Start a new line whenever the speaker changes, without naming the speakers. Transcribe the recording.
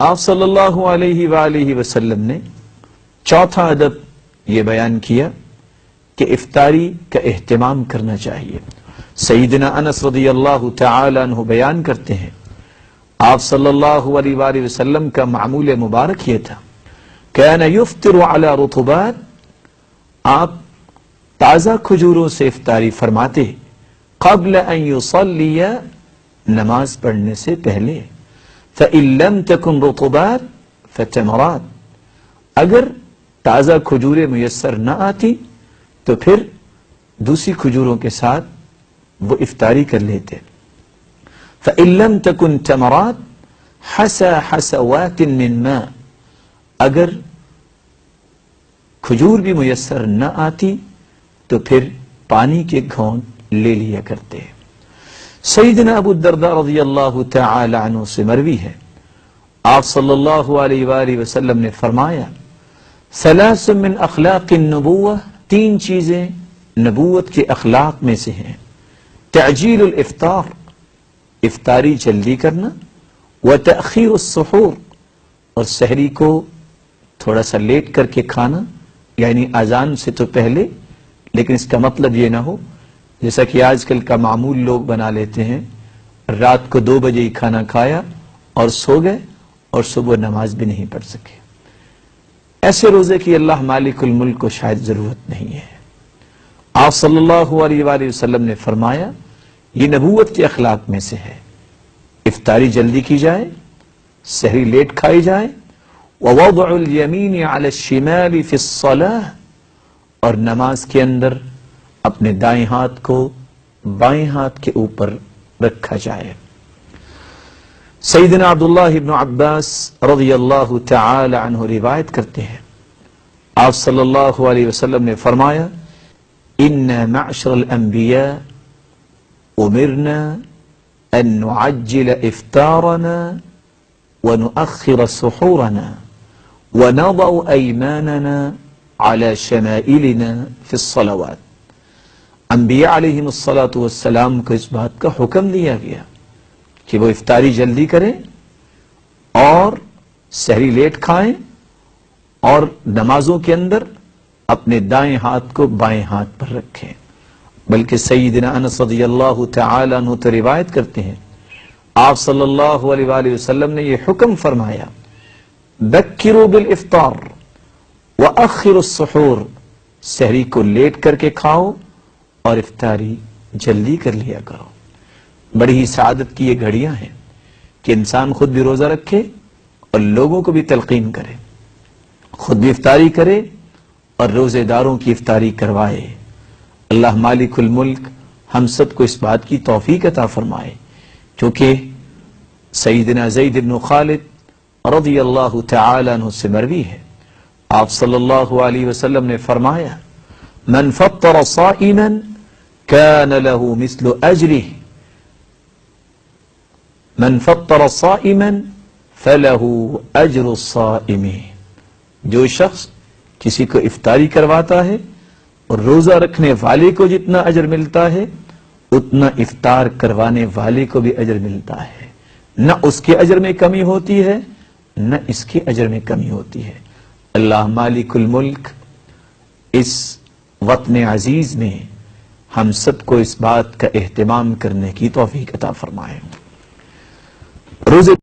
آپ صلی اللہ علیہ وآلہ وسلم نے چوتھا ادب یہ بیان کیا کہ افطاری کا اہتمام کرنا چاہیے۔ سیدنا انس رضی اللہ تعالی عنہ بیان کرتے ہیں آپ صلی اللہ علیہ وآلہ وسلم کا معمول مبارک یہ تھا، کان یفطر علی رطبات، آپ تازہ کھجوروں سے افطاری فرماتے قبل ان یصلی، نماز پڑھنے سے پہلے، فإن لم تکن رطبات فتمرات، اگر تازہ کھجوریں میسر نہ آتی تو پھر دوسری کھجوروں کے ساتھ وہ افطاری کر لیتے۔ فإن لم تکن تمرات حسى حسوات من ماء، اگر کھجور بھی میسر نہ آتی تو پھر پانی کے گھونٹ لے لیا کرتے۔ سیدنا ابو الدرداء رضی اللہ تعالی عنہ سے مروی ہے آپ صلی اللہ علیہ وآلہ وسلم نے فرمایا ثلاث من اخلاق النبوہ، تین چیزیں نبوت کے اخلاق میں سے ہیں، تعجیل الافطار، افطاری جلدی کرنا، وتأخیر السحور، اور سحری کو تھوڑا سا لیٹ کر کے کھانا، یعنی اذان سے تو پہلے، لیکن اس کا مطلب یہ نہ ہو جیسا کہ آج کل کا معمول لوگ بنا لیتے ہیں، رات کو 2 بجے ہی کھانا کھایا اور سو گئے اور صبح نماز بھی نہیں پڑھ سکے۔ ایسے روزے کی اللہ مالک الملک کو شاید ضرورت نہیں ہے۔ آپ صلی اللہ علیہ وآلہ وسلم نے فرمایا یہ نبوت کے اخلاق میں سے ہے، افطاری جلدی کی جائے، سحری لیٹ کھائی جائے، ووضع الیمین علی الشمال فی الصلاۃ، اور نماز کے اندر اپنے دائیں ہاتھ کو بائیں ہاتھ کے اوپر رکھا جائے۔ سیدنا عبداللہ ابن عباس رضی اللہ تعالی عنہ روایت کرتے ہیں آپ صلی اللہ علیہ وسلم نے فرمایا ان معشر الانبیاء امرنا ان نعجل افطارنا ونؤخر سحورنا ونضع ایماننا على شمائلنا في الصلوات، انبیاء علیہم الصلاۃ والسلام کو اس بات کا حکم دیا گیا کہ وہ افطاری جلدی کریں اور سحری لیٹ کھائیں اور نمازوں کے اندر اپنے دائیں ہاتھ کو بائیں ہاتھ پر رکھیں۔ بلکہ سیدنا انس رضی اللہ تعالی عنہ تو روایت کرتے ہیں آپ صلی اللہ علیہ وآلہ وسلم نے یہ حکم فرمایا بکروا بالافطار وأخروا السحور، سحری کو لیٹ کر کے کھاؤ اور افطاری جلدی کر لیا کرو۔ بڑی ہی سعادت کی یہ گھڑیاں ہیں کہ انسان خود بھی روزہ رکھے اور لوگوں کو بھی تلقین کرے، خود بھی افطاری کرے اور روزے داروں کی افطاری کروائے۔ اللہ مالک الملک ہم سب کو اس بات کی توفیق عطا فرمائے، کیونکہ سیدنا زید بن خالد رضی اللہ تعالی عنہ سے مروی ہے آپ صلی اللہ علیہ وسلم نے فرمایا من فطر صائما كان له مثل اجره، من فطر صائما فله اجر الصائم، جو شخص کسی کو افطاری کرواتا ہے اور روزہ رکھنے والے کو جتنا اجر ملتا ہے اتنا افطار کروانے والے کو بھی اجر ملتا ہے، نہ اس کے اجر میں کمی ہوتی ہے نہ اس کے اجر میں کمی ہوتی ہے۔ اللہ مالک الملک اس وطن عزیز میں ہم سب کو اس بات کا اہتمام کرنے کی توفیق عطا فرمائے۔ روزے